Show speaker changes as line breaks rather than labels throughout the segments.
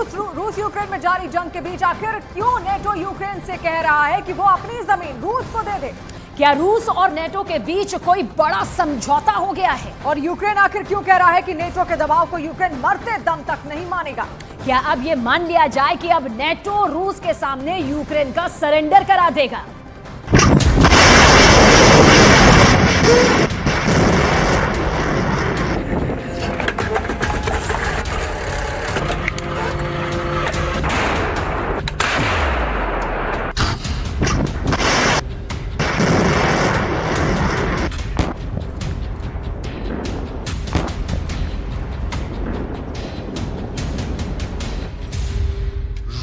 रूस यूक्रेन में जारी जंग के बीच आखिर क्यों नेटो यूक्रेन से कह रहा है कि वो अपनी जमीन रूस को दे दे?
क्या रूस और नेटो के बीच कोई बड़ा समझौता हो गया है?
और यूक्रेन आखिर क्यों कह रहा है कि नेटो के दबाव को यूक्रेन मरते दम तक नहीं मानेगा?
क्या अब ये मान लिया जाए कि अब नेटो रूस के सामने यूक्रेन का सरेंडर करा देगा?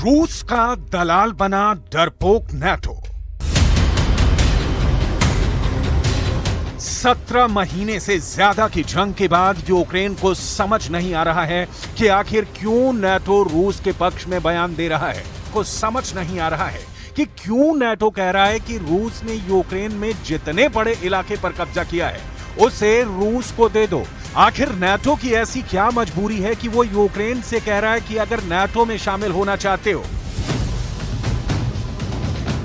रूस का दलाल बना डरपोक नेटो। 17 महीने से ज्यादा की जंग के बाद यूक्रेन को समझ नहीं आ रहा है कि आखिर क्यों नेटो रूस के पक्ष में बयान दे रहा है। को समझ नहीं आ रहा है कि क्यों नेटो कह रहा है कि रूस ने यूक्रेन में जितने बड़े इलाके पर कब्जा किया है उसे रूस को दे दो। आखिर नेटो की ऐसी क्या मजबूरी है कि वो यूक्रेन से कह रहा है कि अगर नेटो में शामिल होना चाहते हो।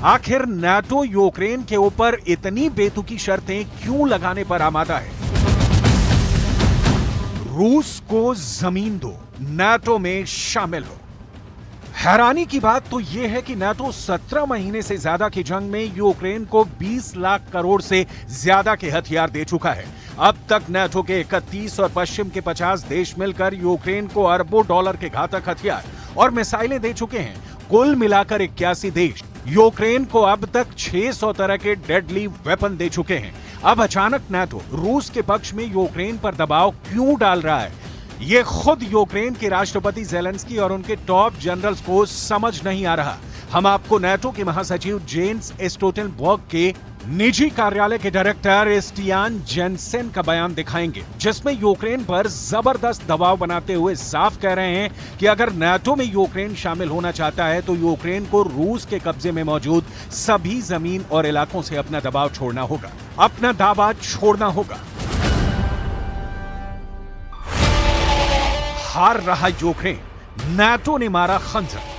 आखिर नेटो यूक्रेन के ऊपर इतनी बेतुकी शर्तें क्यों लगाने पर आमादा है? रूस को जमीन दो, नेटो में शामिल हो। हैरानी की बात तो यह है कि नेटो 17 महीने से ज्यादा की जंग में यूक्रेन को 20 लाख करोड़ से ज्यादा के हथियार दे चुका है। अब तक नेटो के 31 और पश्चिम के 50 देश मिलकर यूक्रेन को अरबों डॉलर के घातक हथियार और मिसाइलें दे चुके हैं। कुल मिलाकर 81 देश यूक्रेन को अब तक 600 तरह के डेडली वेपन दे चुके हैं। अब अचानक नेटो रूस के पक्ष में यूक्रेन पर दबाव क्यों डाल रहा है? ये खुद यूक्रेन के राष्ट्रपति ज़ेलेंस्की और उनके टॉप जनरल्स को समझ नहीं आ रहा। हम आपको नेटो के महासचिव जेन्स स्टोल्टेनबर्ग के निजी कार्यालय के डायरेक्टर स्टियान जेनसेन का बयान दिखाएंगे, जिसमें यूक्रेन पर जबरदस्त दबाव बनाते हुए साफ कह रहे हैं कि अगर नेटो में यूक्रेन शामिल होना चाहता है तो यूक्रेन को रूस के कब्जे में मौजूद सभी जमीन और इलाकों से अपना दबाव छोड़ना होगा, अपना दावा छोड़ना होगा। हार रहा यूक्रेन, नेटो ने मारा खंजर।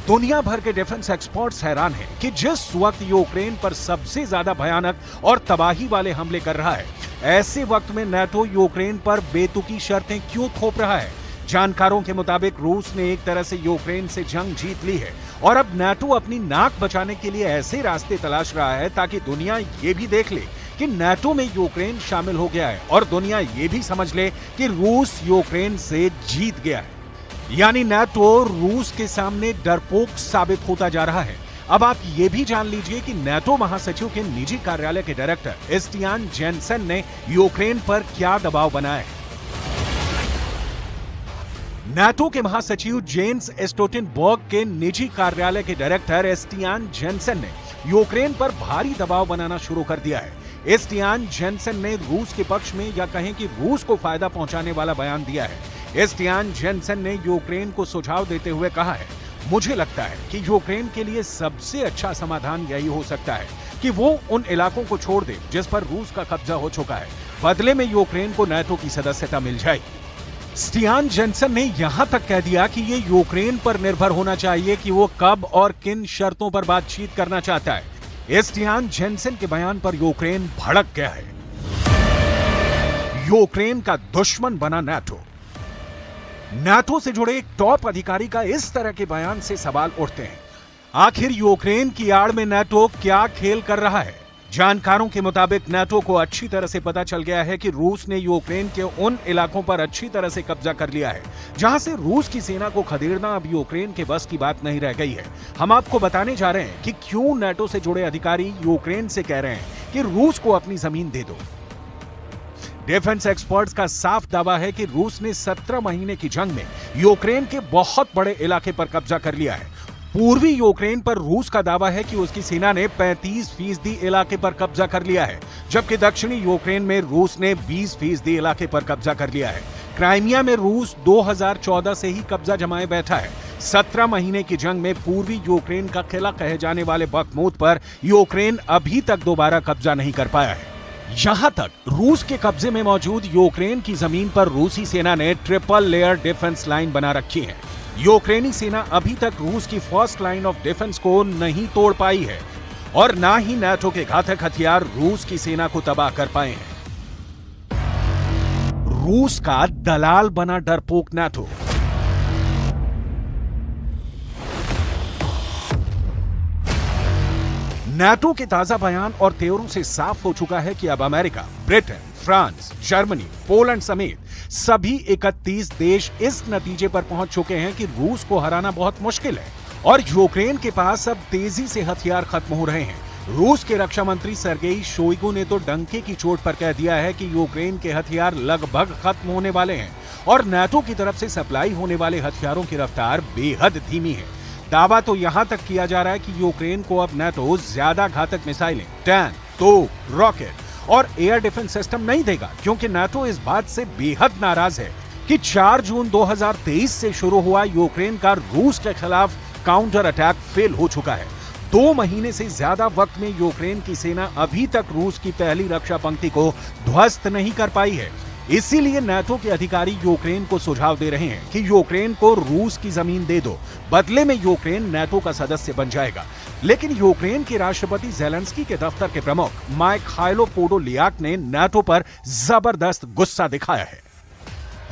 दुनिया भर के डिफेंस एक्सपर्ट्स हैरान हैं कि जिस वक्त यूक्रेन पर सबसे ज्यादा भयानक और तबाही वाले हमले कर रहा है, ऐसे वक्त में नेटो यूक्रेन पर बेतुकी शर्तें क्यों थोप रहा है? जानकारों के मुताबिक रूस ने एक तरह से यूक्रेन से जंग जीत ली है और अब नेटो अपनी नाक बचाने के लिए ऐसे रास्ते तलाश रहा है ताकि दुनिया ये भी देख ले कि नेटो में यूक्रेन शामिल हो गया है और दुनिया ये भी समझ ले कि रूस यूक्रेन से जीत गया है। यानी नेटो रूस के सामने डरपोक साबित होता जा रहा है। अब आप ये भी जान लीजिए कि नेटो महासचिव के निजी कार्यालय के डायरेक्टर स्टियान जेनसेन ने यूक्रेन पर क्या दबाव बनाया है। नेटो के महासचिव जेन्स स्टोल्टेनबर्ग के निजी कार्यालय के डायरेक्टर स्टियान जेनसेन ने यूक्रेन पर भारी दबाव बनाना शुरू कर दिया है। स्टियान जेनसेन ने रूस के पक्ष में या कहें कि रूस को फायदा पहुंचाने वाला बयान दिया है। स्टियान जेनसेन ने यूक्रेन को सुझाव देते हुए कहा है, मुझे लगता है कि यूक्रेन के लिए सबसे अच्छा समाधान यही हो सकता है कि वो उन इलाकों को छोड़ दे जिस पर रूस का कब्जा हो चुका है। बदले में यूक्रेन को नेटो की सदस्यता मिल जाएगी। स्टियान जेनसेन ने यहां तक कह दिया कि ये यूक्रेन पर निर्भर होना चाहिए कि वो कब और किन शर्तों पर बातचीत करना चाहता है। स्टियान जेनसेन के बयान पर यूक्रेन भड़क गया है। यूक्रेन का दुश्मन बना नेटो। नेटो से जुड़े एक टॉप अधिकारी का इस तरह के बयान से सवाल उठते हैं, आखिर यूक्रेन की आड़ में नेटो क्या खेल कर रहा है? जानकारों के मुताबिक नेटो को अच्छी तरह से पता चल गया है कि रूस ने यूक्रेन के उन इलाकों पर अच्छी तरह से कब्जा कर लिया है जहां से रूस की सेना को खदेड़ना अब यूक्रेन के बस की बात नहीं रह गई है। हम आपको बताने जा रहे हैं कि क्यों नेटो से जुड़े अधिकारी यूक्रेन से कह रहे हैं कि रूस को अपनी जमीन दे दो। डिफेंस एक्सपर्ट्स का साफ दावा है कि रूस ने 17 महीने की जंग में यूक्रेन के बहुत बड़े इलाके पर कब्जा कर लिया है। पूर्वी यूक्रेन पर रूस का दावा है कि उसकी सेना ने 35% इलाके पर कब्जा कर लिया है, जबकि दक्षिणी यूक्रेन में रूस ने 20% इलाके पर कब्जा कर लिया है। क्राइमिया में रूस 2014 से ही कब्जा जमाए बैठा है। 17 महीने की जंग में पूर्वी यूक्रेन का किला कहे जाने वाले बखमूत पर यूक्रेन अभी तक दोबारा कब्जा नहीं कर पाया है। यहां तक रूस के कब्जे में मौजूद यूक्रेन की जमीन पर रूसी सेना ने ट्रिपल लेयर डिफेंस लाइन बना रखी है। यूक्रेनी सेना अभी तक रूस की फर्स्ट लाइन ऑफ डिफेंस को नहीं तोड़ पाई है और ना ही नाटो के घातक हथियार रूस की सेना को तबाह कर पाए हैं। रूस का दलाल बना डरपोक नाटो। नाटो के ताजा बयान और तेवरों से साफ हो चुका है कि अब America, Britain, France, Germany, Poland समेत सभी 31 देश इस नतीजे पर पहुंच चुके हैं कि रूस को हराना बहुत मुश्किल है और यूक्रेन के पास अब तेजी से हथियार खत्म हो रहे हैं। रूस के रक्षा मंत्री सर्गेई शोइगु ने तो डंके की चोट पर कह दिया है कि यूक्रेन के हथियार लगभग खत्म होने वाले हैं और नाटो की तरफ से सप्लाई होने वाले हथियारों की रफ्तार बेहद धीमी है। दावा तो यहां तक किया जा रहा है कि यूक्रेन को अब नाटो ज्यादा घातक मिसाइलें, टैंक, तोप, रॉकेट और एयर डिफेंस सिस्टम नहीं देगा, क्योंकि नाटो इस बात से बेहद नाराज है कि 4 जून 2023 से शुरू हुआ यूक्रेन का रूस के खिलाफ काउंटर अटैक फेल हो चुका है। 2 महीने से ज्यादा वक्त में यूक्रेन की सेना अभी तक रूस की पहली रक्षा पंक्ति को ध्वस्त नहीं कर पाई है। इसीलिए नाटो के अधिकारी यूक्रेन को सुझाव दे रहे हैं कि यूक्रेन को रूस की जमीन दे दो, बदले में यूक्रेन नाटो का सदस्य बन जाएगा। लेकिन यूक्रेन के राष्ट्रपति ज़ेलेंस्की के दफ्तर के प्रमुख माइखाइलो पोडोलियाक ने नाटो पर जबरदस्त गुस्सा दिखाया है।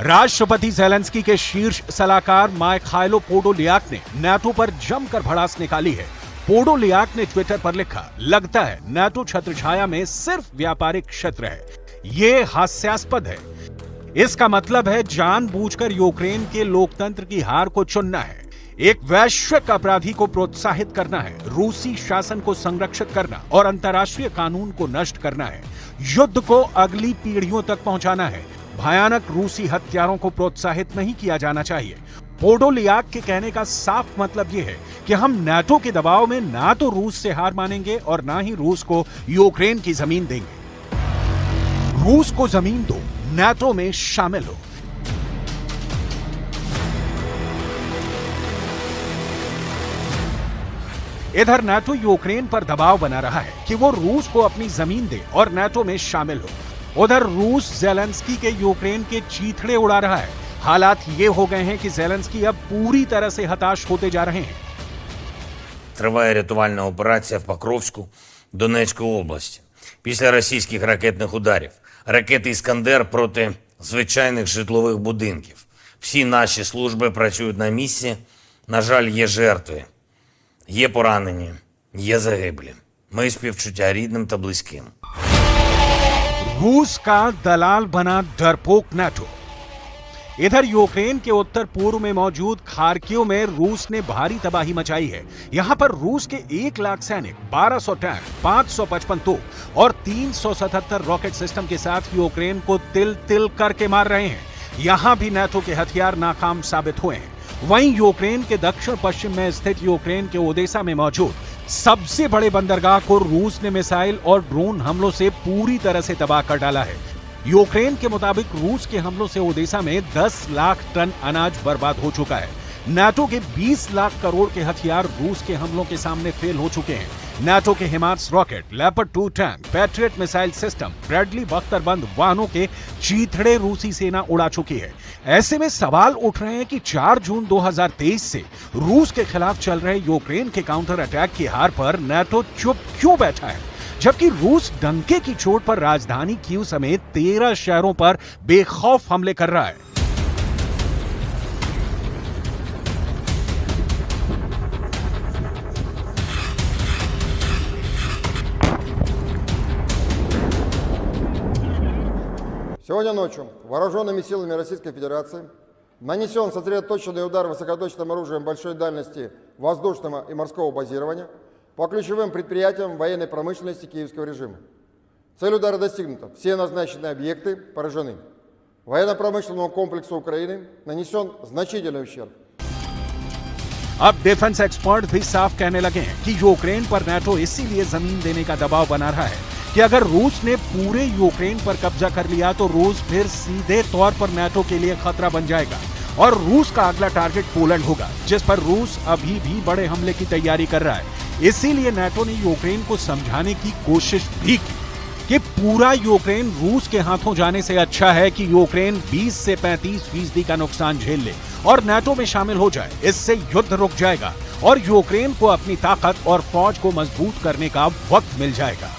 राष्ट्रपति ज़ेलेंस्की के शीर्ष सलाहकार माइखाइलो पोडोलियाक ने नाटो पर जमकर भड़ास निकाली है। पोडोलियाक ने ट्विटर पर लिखा, लगता है नाटो छत्रछाया में सिर्फ व्यापारिक क्षेत्र है। ये हास्यास्पद है। इसका मतलब है जानबूझकर यूक्रेन के लोकतंत्र की हार को चुनना है, एक वैश्विक अपराधी को प्रोत्साहित करना है, रूसी शासन को संरक्षित करना और अंतर्राष्ट्रीय कानून को नष्ट करना है, युद्ध को अगली पीढ़ियों तक पहुंचाना है। भयानक रूसी हत्यारों को प्रोत्साहित नहीं किया जाना चाहिए। पोडोलियाक के कहने का साफ मतलब यह है कि हम नाटो के दबाव में ना तो रूस से हार मानेंगे और ना ही रूस को यूक्रेन की जमीन देंगे। रूस को जमीन दो, नाटो में शामिल हो। इधर नाटो यूक्रेन पर दबाव बना रहा है कि वो रूस को अपनी जमीन दे और नाटो में शामिल हो। उधर रूस ज़ेलेंस्की के यूक्रेन के चीथड़े उड़ा रहा है। हालात ये हो गए हैं कि ज़ेलेंस्की अब पूरी तरह से हताश होते जा रहे हैं।
Триває рятувальна операція в Покровську Донецької області. Після російських ракетних ударів. Ракети «Іскандер» проти звичайних житлових будинків. Всі наші служби працюють на місці. На жаль, є жертви. Є поранені. Є загиблі. Мої співчуття рідним та близьким.
रूस का दलाल बना डरपोक नाटो। इधर यूक्रेन के उत्तर पूर्व में मौजूद खार्किव में रूस ने भारी तबाही मचाई है। यहां पर रूस के 1 लाख सैनिक, 1200 टैंक, 555 तोप और 377 रॉकेट सिस्टम के साथ यूक्रेन को तिल तिल करके मार रहे हैं। यहां भी नाटो के हथियार नाकाम साबित हुए हैं। वहीं यूक्रेन के दक्षिण पश्चिम में स्थित यूक्रेन के ओडेसा में मौजूद सबसे बड़े बंदरगाह को रूस ने मिसाइल और ड्रोन हमलों से पूरी तरह से तबाह कर डाला है। यूक्रेन के मुताबिक रूस के हमलों से ओडेसा में 10 लाख टन अनाज बर्बाद हो चुका है। नाटो के 20 लाख करोड़ के हथियार रूस के हमलों के सामने फेल हो चुके हैं। नाटो के HIMARS rocket, Leopard 2 tank, Patriot missile system, Bradley बख्तरबंद वाहनों के चीथड़े रूसी सेना उड़ा चुकी है। ऐसे में सवाल उठ रहे हैं कि 4 जून 2023 से रूस के खिलाफ चल रहे यूक्रेन के काउंटर अटैक की हार पर नाटो चुप क्यों बैठा है, जबकि रूस डंके की चोट पर राजधानी कीव समेत 13 शहरों पर बेखौफ हमले कर रहा है।
Сегодня ночью вооруженными силами Российской Федерации нанесен сосредоточенный удар высокоточным оружием большой дальности воздушного и морского базирования по ключевым предприятиям военной промышленности киевского режима. Цель удара достигнута. Все назначенные объекты поражены. Военно-промышленному комплексу Украины нанесен значительный ущерб.
अब डिफेंस एक्सपर्ट भी साफ कहने लगे हैं कि यूक्रेन पर नाटो इसीलिए जमीन देने का दबाव बना रहा है कि अगर रूस ने पूरे यूक्रेन पर कब्जा कर लिया तो रूस फिर सीधे तौर पर नाटो के लिए खतरा बन जाएगा और रूस का अगला टारगेट पोलैंड होगा, जिस पर रूस अभी भी बड़े हमले की तैयारी कर रहा है। इसीलिए नाटो ने यूक्रेन को समझाने की कोशिश भी की कि पूरा यूक्रेन रूस के हाथों जाने से अच्छा है कि यूक्रेन 20 से 35% का नुकसान झेल ले और नाटो में शामिल हो जाए। इससे युद्ध रुक जाएगा और यूक्रेन को अपनी ताकत और फौज को मजबूत करने का वक्त मिल जाएगा।